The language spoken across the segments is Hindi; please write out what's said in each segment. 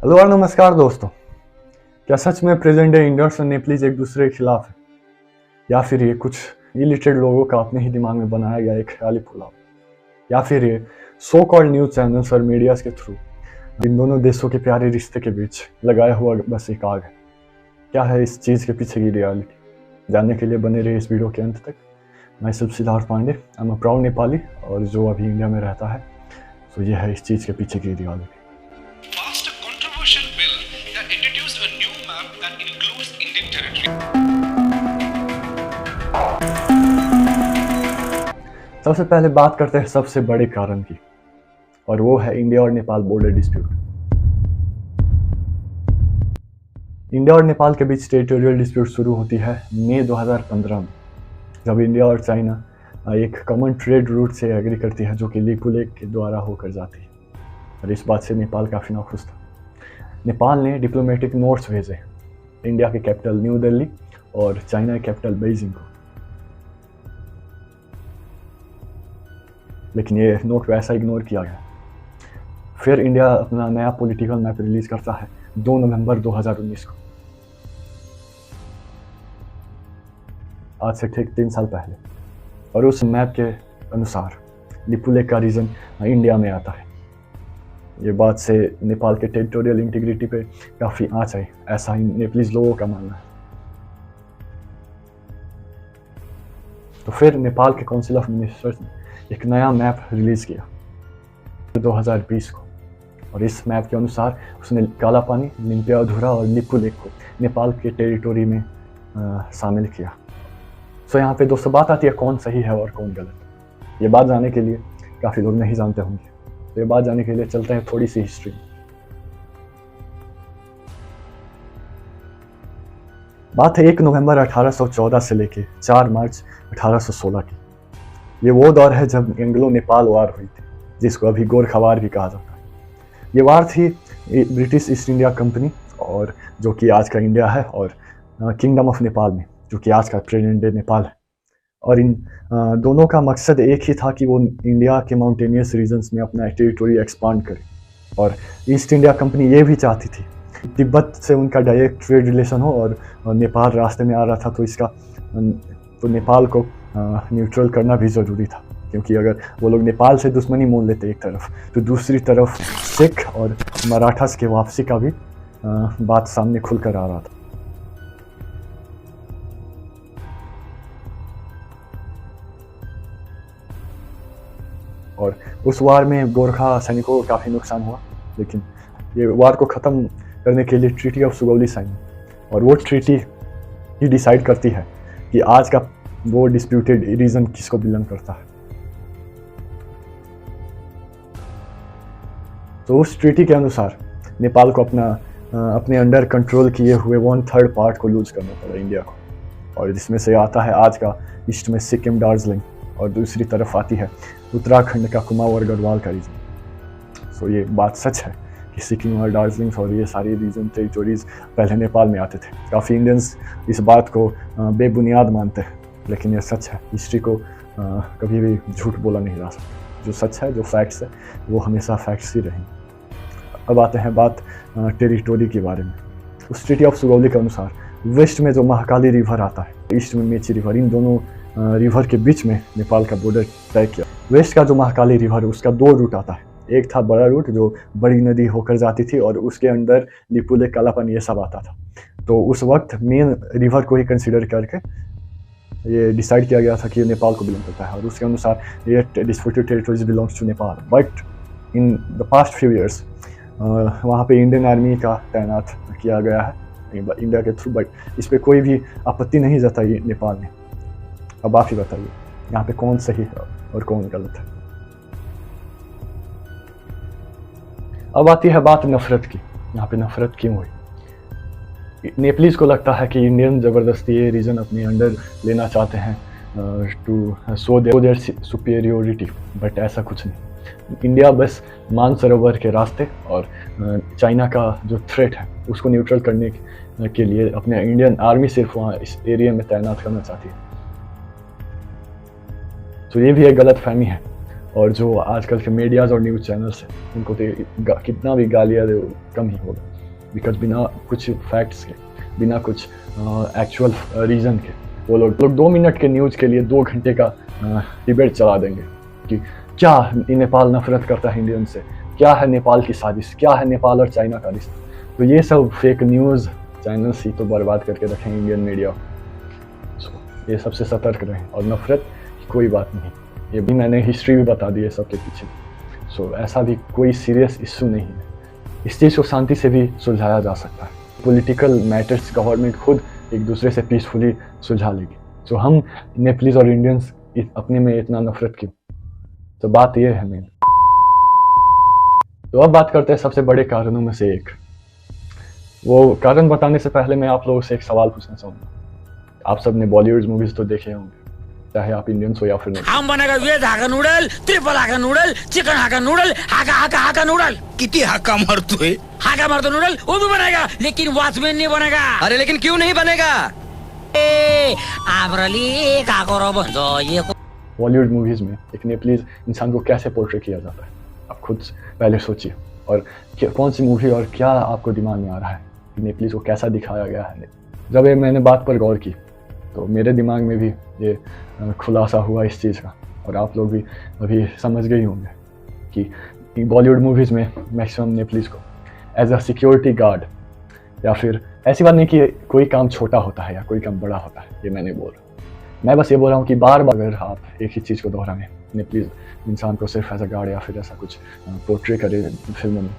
हेलो और नमस्कार दोस्तों। क्या सच में प्रेजेंट डे इंडियंस और नेपालीज एक दूसरे के खिलाफ है, या फिर ये कुछ इलिटरेट लोगों का अपने ही दिमाग में बनाया गया एक ख्याली फुलाव, या फिर ये सो कॉल्ड न्यूज चैनल्स और मीडियाज के थ्रू इन दोनों देशों के प्यारे रिश्ते के बीच लगाया हुआ बस एक आग है। क्या है इस चीज़ के पीछे की रियलिटी, जानने के लिए बने रहे इस वीडियो के अंत तक। मैं Siddharth Pandey, I am a proud Nepali और जो अभी इंडिया में रहता है। तो ये है इस चीज़ के पीछे की reality. Passed a controversial bill that introduced a new map that includes Indian territory. सबसे पहले बात करते हैं सबसे बड़े कारण की, और वो है इंडिया और नेपाल बॉर्डर डिस्प्यूट। इंडिया और नेपाल के बीच टेरिटोरियल डिस्प्यूट शुरू होती है मई 2015 में, जब इंडिया और चाइना एक कॉमन ट्रेड रूट से एग्री करती है जो कि लिपू लेक के द्वारा होकर जाती है। और इस बात से नेपाल काफ़ी नाखुश था। नेपाल ने डिप्लोमेटिक नोट्स भेजे इंडिया के कैपिटल न्यू दिल्ली और चाइना के कैपिटल बीजिंग को, लेकिन ये नोट वैसा इग्नोर किया गया। फिर इंडिया अपना नया पॉलिटिकल मैप रिलीज करता है 2 नवंबर 2019 को, आज से ठीक 3 साल पहले। और उस मैप के अनुसार लिपू लेक का रीजन इंडिया में आता है। ये बात से नेपाल के टेरिटोरियल इंटीग्रिटी पे काफ़ी आँच आई, ऐसा ही नेपालीज लोगों का मानना है। तो फिर नेपाल के काउंसिल ऑफ मिनिस्टर्स ने एक नया मैप रिलीज किया 2020 को, और इस मैप के अनुसार उसने काला पानी, लिम्पियाधुरा और लिपू लेक को नेपाल के टेरिटोरी में शामिल किया। सो यहाँ पे दोस्तों बात आती है कौन सही है और कौन गलत। ये बात जानने के लिए काफ़ी लोग नहीं जानते होंगे, तो ये बात जानने के लिए चलते हैं थोड़ी सी हिस्ट्री। बात है 1 नवंबर 1814 से लेके 4 मार्च 1816 की। ये वो दौर है जब एंग्लो नेपाल वार हुई थी, जिसको अभी गोरखा वार भी कहा जाता है। ये वार थी ब्रिटिश ईस्ट इंडिया कंपनी और जो कि आज का इंडिया है, और किंगडम ऑफ नेपाल में, जो कि आज का प्रेजेंट डे नेपाल है। और इन दोनों का मकसद एक ही था कि वो इंडिया के माउंटेनियस रीजन्स में अपना टेरिटोरी एक्सपांड करे। और ईस्ट इंडिया कंपनी ये भी चाहती थी तिब्बत से उनका डायरेक्ट ट्रेड रिलेशन हो, और नेपाल रास्ते में आ रहा था, तो नेपाल को न्यूट्रल करना भी ज़रूरी था, क्योंकि अगर वो लोग नेपाल से दुश्मनी मोल लेते एक तरफ, तो दूसरी तरफ सिख और मराठास के वापसी का भी बात सामने खुलकर आ रहा था। और उस वार में गोरखा सैनिकों को काफ़ी नुकसान हुआ, लेकिन ये वार को ख़त्म करने के लिए ट्रीटी ऑफ सुगौली साइन, और वो ट्रीटी ही डिसाइड करती है कि आज का वो डिस्प्यूटेड रीजन किसको बिलोंग करता है। तो उस ट्रीटी के अनुसार नेपाल को अपने अंडर कंट्रोल किए हुए 1/3 पार्ट को लूज करना पड़ा इंडिया को, और जिसमें से आता है आज का ईस्ट में सिक्किम, दार्जिलिंग, और दूसरी तरफ आती है उत्तराखंड का कुमाऊं और गढ़वाल का रीजन। सो ये बात सच है कि सिक्किम और दार्जिलिंग और ये सारी रीजन टेरिटोरीज पहले नेपाल में आते थे। काफ़ी इंडियंस इस बात को बेबुनियाद मानते हैं, लेकिन ये सच है। हिस्ट्री को कभी भी झूठ बोला नहीं जा सकता। जो सच है, जो फैक्ट्स है, वो हमेशा फैक्ट्स ही रहेंगे। अब आते हैं बात टेरिटोरी के बारे में। उस ट्रीटी ऑफ सुगौली के अनुसार वेस्ट में जो महाकाली रिवर आता है, ईस्ट में मेची रिवर, इन दोनों रिवर के बीच में नेपाल का बॉर्डर तय किया। वेस्ट का जो महाकाली रिवर है उसका 2 रूट आता है। एक था बड़ा रूट जो बड़ी नदी होकर जाती थी, और उसके अंदर लिपू लेक, काला पानी, ये सब आता था। तो उस वक्त मेन रिवर को ही कंसिडर करके ये डिसाइड किया गया था कि ये नेपाल को बिलोंग करता है, और उसके अनुसार ये disputed territories belongs to Nepal. But in the past few years वहाँ पे इंडियन आर्मी का तैनात किया गया है इंडिया के थ्रू, बट इस पर कोई भी आपत्ति नहीं जताई नेपाल ने। अब आप ही बताइए यहाँ पे कौन सही है और कौन गलत है। अब आती है बात नफरत की। यहाँ पे नफरत क्यों हुई? नेपालीज को लगता है कि इंडियन ज़बरदस्ती ये रीजन अपने अंडर लेना चाहते हैं to show their superiority, but ऐसा कुछ नहीं। इंडिया बस मानसरोवर के रास्ते और चाइना का जो थ्रेट है उसको न्यूट्रल करने के लिए अपने इंडियन आर्मी सिर्फ वहाँ इस एरिया में तैनात करना चाहती है। तो ये भी एक गलत फहमी है, और जो आजकल के मीडियाज़ और न्यूज़ चैनल्स हैं उनको तो कितना भी गालियाँ दे कम ही होगा, बिकॉज बिना कुछ फैक्ट्स के, बिना कुछ एक्चुअल रीज़न के वो लोग 2 मिनट के न्यूज़ के लिए 2 घंटे का डिबेट चला देंगे कि क्या नेपाल नफरत करता है इंडियन से, क्या है नेपाल की साजिश, क्या है नेपाल और चाइना का रिश्ता। तो ये सब फेक न्यूज़ चैनल्स ही तो बर्बाद करके रखेंगे इंडियन मीडिया। ये सबसे सतर्क रहें। और नफरत की कोई बात नहीं, ये भी मैंने हिस्ट्री भी बता दी है सबके पीछे। ऐसा भी कोई सीरियस इशू नहीं है, इस चीज़ को शांति से भी सुलझाया जा सकता है। पॉलिटिकल मैटर्स गवर्नमेंट खुद एक दूसरे से पीसफुली सुलझा लेगी। हम नेपालीज और इंडियंस अपने में इतना नफरत क्यों? तो बात ये है मेन। तो अब बात करते हैं सबसे बड़े कारणों में से एक। वो कारण बताने से पहले मैं आप लोगों से एक सवाल पूछना चाहूँगा। आप सब ने बॉलीवुड मूवीज तो देखे होंगे, चाहे आप इंडियंस हो या फिर नहीं। हम बनेगा वेज हाका नूडल, ट्रिपल हाका नूडल, चिकन हाका नूडल, हाका हाका हाका नूडल। कितनी हाका मारतू है? हाका मारतो नूडल वो भी बनेगा, लेकिन वॉचमैन नहीं बनेगा। अरे लेकिन क्यों नहीं बनेगा? आमरली का करो बंदो ये। बॉलीवुड मूवीज में एक नेपालीज इंसान को कैसे पोर्ट्रे किया जाता है, आप खुद पहले सोचिए। और कौन सी मूवी और क्या आपको दिमाग में आ रहा है कि नेपालीज को कैसा दिखाया गया है। जब मैंने बात पर गौर की तो मेरे दिमाग में भी ये खुलासा हुआ इस चीज़ का, और आप लोग भी अभी समझ गए होंगे कि बॉलीवुड मूवीज़ में मैक्सिमम नेपालीज को एज अ सिक्योरिटी गार्ड, या फिर ऐसी बात नहीं कि कोई काम छोटा होता है या कोई काम बड़ा होता है, ये मैं नहीं बोल रहा। मैं बस ये बोल रहा हूँ कि बार बार अगर आप एक ही चीज़ को दोहराएं, नेपालीज इंसान को सिर्फ एज अ गार्ड या फिर ऐसा कुछ पोर्ट्रे करे फिल्मों में,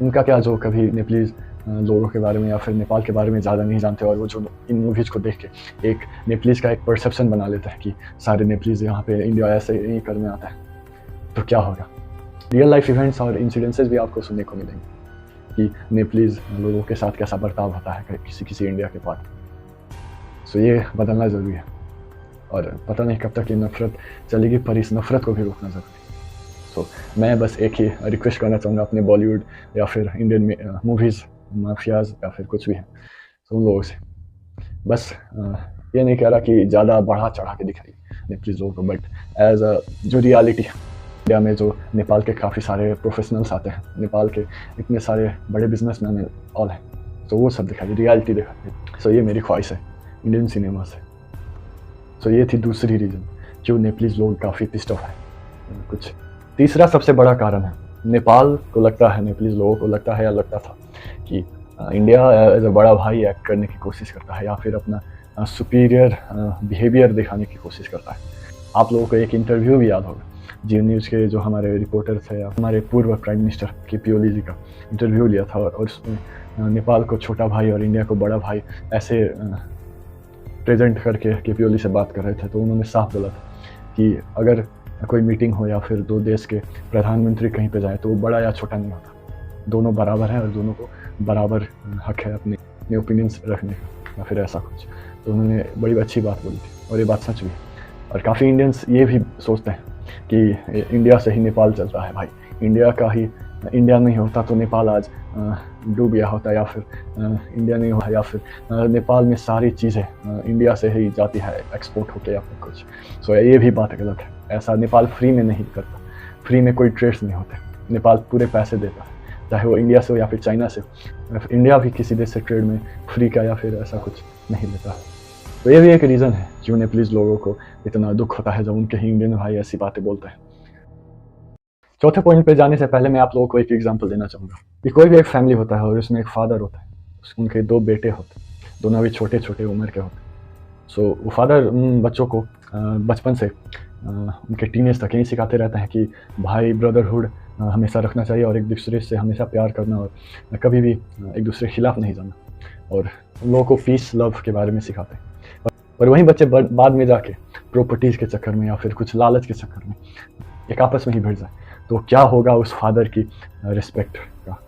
उनका क्या जो कभी नेपालीज लोगों के बारे में या फिर नेपाल के बारे में ज़्यादा नहीं जानते, और वो जो इन मूवीज़ को देख के एक नेपालीज का एक परसेप्शन बना लेता है कि सारे नेपालीज यहाँ पे इंडिया ऐसे ही करने आता है, तो क्या होगा। रियल लाइफ इवेंट्स और इंसिडेंसेस भी आपको सुनने को मिलेंगे कि नेपालीज लोगों के साथ कैसा बर्ताव होता है किसी इंडिया के पार्ट। ये बदलना ज़रूरी है, और पता नहीं कब तक ये नफरत चलेगी, पर इस नफरत को भी रोकना ज़रूरी है। मैं बस एक ही रिक्वेस्ट करना चाहूँगा अपने बॉलीवुड या फिर इंडियन मूवीज़, माफियाज या फिर कुछ भी है, तो उन लोगों से बस ये नहीं कह रहा कि ज़्यादा बढ़ा चढ़ा के दिखाइए नेपालीज लोगों को, बट एज अ जो रियलिटी है इंडिया में, जो नेपाल के काफ़ी सारे प्रोफेशनल्स आते हैं, नेपाल के इतने सारे बड़े बिजनेसमैन ऑल हैं, तो वो सब दिखाइए, रियलिटी दिखाइए। ये मेरी ख्वाहिश है इंडियन सिनेमा से। ये थी दूसरी रीज़न क्यों नेपालीज लोग काफ़ी पिस्ड ऑफ है। कुछ तीसरा सबसे बड़ा कारण है, नेपाल को लगता है, नेपालीज लोगों को लगता है या लगता था कि इंडिया एज अ बड़ा भाई एक्ट करने की कोशिश करता है, या फिर अपना सुपीरियर बिहेवियर दिखाने की कोशिश करता है। आप लोगों को एक इंटरव्यू भी याद होगा, जी न्यूज़ के जो हमारे रिपोर्टर थे, हमारे पूर्व प्राइम मिनिस्टर KP ओली जी का इंटरव्यू लिया था, और उसमें नेपाल को छोटा भाई और इंडिया को बड़ा भाई ऐसे प्रेजेंट करके KP ओली से बात कर रहे थे। तो उन्होंने साफ बोला था कि अगर कोई मीटिंग हो या फिर दो देश के प्रधानमंत्री कहीं पे जाए तो वो बड़ा या छोटा नहीं होता, दोनों बराबर हैं और दोनों को बराबर हक है अपने ओपिनियंस रखने का, या फिर ऐसा कुछ। तो उन्होंने बड़ी अच्छी बात बोली थी, और ये बात सच भी है। और काफ़ी इंडियंस ये भी सोचते हैं कि इंडिया से ही नेपाल चल रहा है भाई, इंडिया नहीं होता तो नेपाल आज डूब गया होता, या फिर इंडिया नहीं होता, या फिर नेपाल में सारी चीज़ें इंडिया से ही जाती है एक्सपोर्ट होके या फिर कुछ। ये भी बात गलत है। ऐसा नेपाल फ्री में नहीं करता, फ्री में कोई ट्रेड्स नहीं होते। नेपाल पूरे पैसे देता है, चाहे वो इंडिया से हो या फिर चाइना से हो। इंडिया भी किसी देश से ट्रेड में फ्री का या फिर ऐसा कुछ नहीं लेता। तो ये भी एक रीज़न है क्यों नेपालीज लोगों को इतना दुख होता है जब उनके ही इंडियन भाई ऐसी बातें बोलते हैं। चौथे पॉइंट पे जाने से पहले मैं आप लोगों को एक एग्जांपल देना चाहूँगा कि कोई भी एक फैमिली होता है और उसमें एक फादर होता है, उनके 2 बेटे होते हैं, दोनों भी छोटे छोटे उम्र के होते हैं। वो फादर उन बच्चों को बचपन से उनके टीनेज तक यही सिखाते रहते हैं कि भाई ब्रदरहुड हमेशा रखना चाहिए, और एक दूसरे से हमेशा प्यार करना, और कभी भी एक दूसरे के खिलाफ नहीं जाना, और उन लोगों को पीस लव के बारे में सिखाते हैं। और वहीं बच्चे बाद में जाके प्रॉपर्टीज़ के चक्कर में या फिर कुछ लालच के चक्कर में एक आपस में ही भिड़ जाए, तो क्या होगा उस फादर की रिस्पेक्ट का।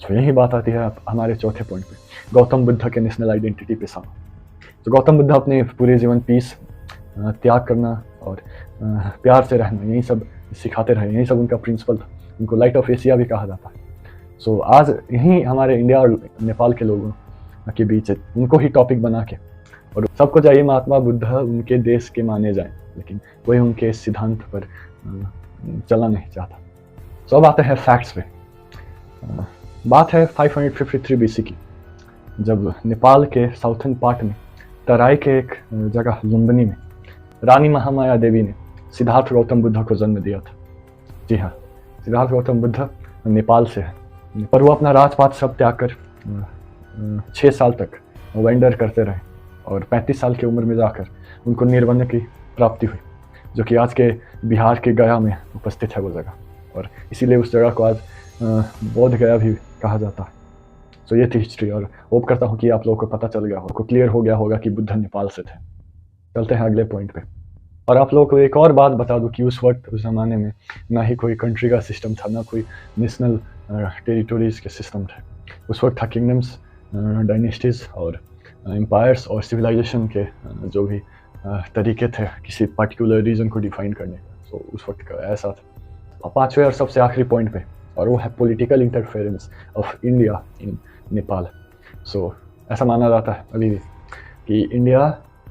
तो यही बात आती है हमारे चौथे पॉइंट पे, गौतम बुद्ध के नेशनल आइडेंटिटी पे साथ। तो गौतम बुद्ध अपने पूरे जीवन पीस, त्याग करना और प्यार से रहना, यही सब सिखाते रहे, यही सब उनका प्रिंसिपल था। उनको लाइट ऑफ एशिया भी कहा जाता है। आज यही हमारे इंडिया और नेपाल के लोगों के बीच उनको ही टॉपिक बना के, और सबको चाहिए महात्मा बुद्ध उनके देश के माने जाएं, लेकिन वही उनके सिद्धांत पर चलना नहीं चाहता। सो अब आते हैं फैक्ट्स पे। बात है 553 BC की, जब नेपाल के साउथर्न पार्ट में तराई के एक जगह लुम्बिनी में रानी महामाया देवी ने सिद्धार्थ गौतम बुद्ध को जन्म दिया था। जी हाँ, सिद्धार्थ गौतम बुद्ध नेपाल से है, पर वो अपना राजपाट सब त्याग कर 6 साल तक वेंडर करते रहे और 35 साल की उम्र में जाकर उनको निर्वाण की प्राप्ति हुई, जो कि आज के बिहार के गया में उपस्थित है वो जगह, और इसीलिए उस जगह को आज बोध गया भी कहा जाता है। तो ये थी हिस्ट्री, और होप करता हूँ कि आप लोगों को पता चल गया होगा, क्लियर हो गया होगा कि बुद्ध नेपाल से थे। चलते हैं अगले पॉइंट पे। और आप लोगों को एक और बात बता दूं कि उस वक्त, उस ज़माने में ना ही कोई कंट्री का सिस्टम था, ना कोई नेशनल टेरिटोरीज के सिस्टम थे। उस वक्त था किंगडम्स, डायनेस्टीज और एम्पायर्स और सिविलाइजेशन के जो भी तरीके थे किसी पर्टिकुलर रीजन को डिफाइन करने का। सो उस वक्त का ऐसा था। 5वें और सबसे आखिरी पॉइंट पे, और वो है political interference of India in Nepal. So ऐसा माना जाता है अभी भी कि इंडिया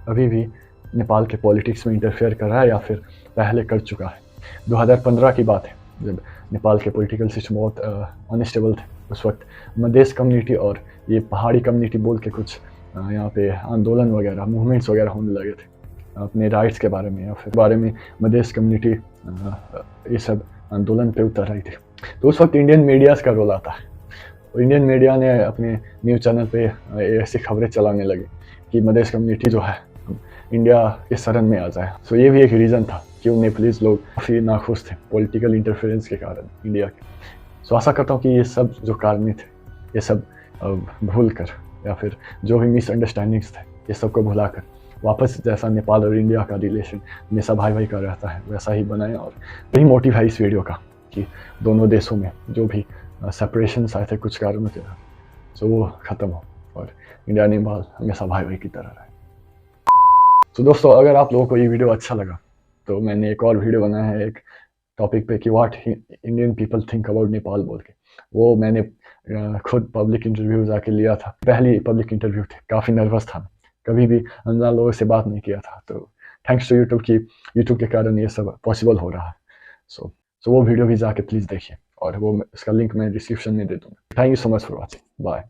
अभी भी नेपाल के पॉलिटिक्स में इंटरफेयर कर रहा है, या फिर पहले कर चुका है। 2015 की बात है, जब नेपाल के पॉलिटिकल सिस्टम बहुत अनस्टेबल थे। उस वक्त मधेश कम्युनिटी और ये पहाड़ी कम्युनिटी बोल के कुछ यहाँ पे आंदोलन वगैरह, मूवमेंट्स वगैरह होने लगे थे अपने राइट्स के बारे में, या फिर बारे में मधेश कम्युनिटी ये सब आंदोलन पे उतर रही थी। तो उस वक्त इंडियन मीडियाज़ का रोल आता है, और इंडियन मीडिया ने अपने न्यूज़ चैनल पे ऐसी खबरें चलाने लगे कि मधेश कम्युनिटी जो है इंडिया के शरण में आ जाए। सो ये भी एक रीज़न था कि नेपालीज लोग काफ़ी नाखुश थे पॉलिटिकल इंटरफेरेंस के कारण इंडिया के। सो आशा करता हूँ कि ये सब जो कारण थे, ये सब भूल कर, या फिर जो भी मिसअंडरस्टैंडिंग्स थे, ये सब को भुला कर वापस जैसा नेपाल और इंडिया का रिलेशन हमेशा भाई भाई का रहता है वैसा ही बनाएं। और वही मोटिव है इस वीडियो का कि दोनों देशों में जो भी सेपरेशंस आए थे कुछ कारणों से, सो वो ख़त्म हो और इंडिया नेपाल हमेशा भाई भाई की तरह रहे। तो दोस्तों, अगर आप लोगों को ये वीडियो अच्छा लगा तो मैंने एक और वीडियो बनाया है एक टॉपिक पे कि what Indian people think about Nepal बोल के। वो मैंने खुद पब्लिक इंटरव्यू जाके लिया था, पहली पब्लिक इंटरव्यू थी, काफ़ी नर्वस था, कभी भी अनजान लोगों से बात नहीं किया था। तो थैंक्स टू यूट्यूब की, यूट्यूब के कारण ये सब पॉसिबल हो रहा है। सो वो वीडियो भी जाके प्लीज़ देखिए, और वो इसका लिंक मैं डिस्क्रिप्शन में दे दूँगा। Thank you so much for watching, bye.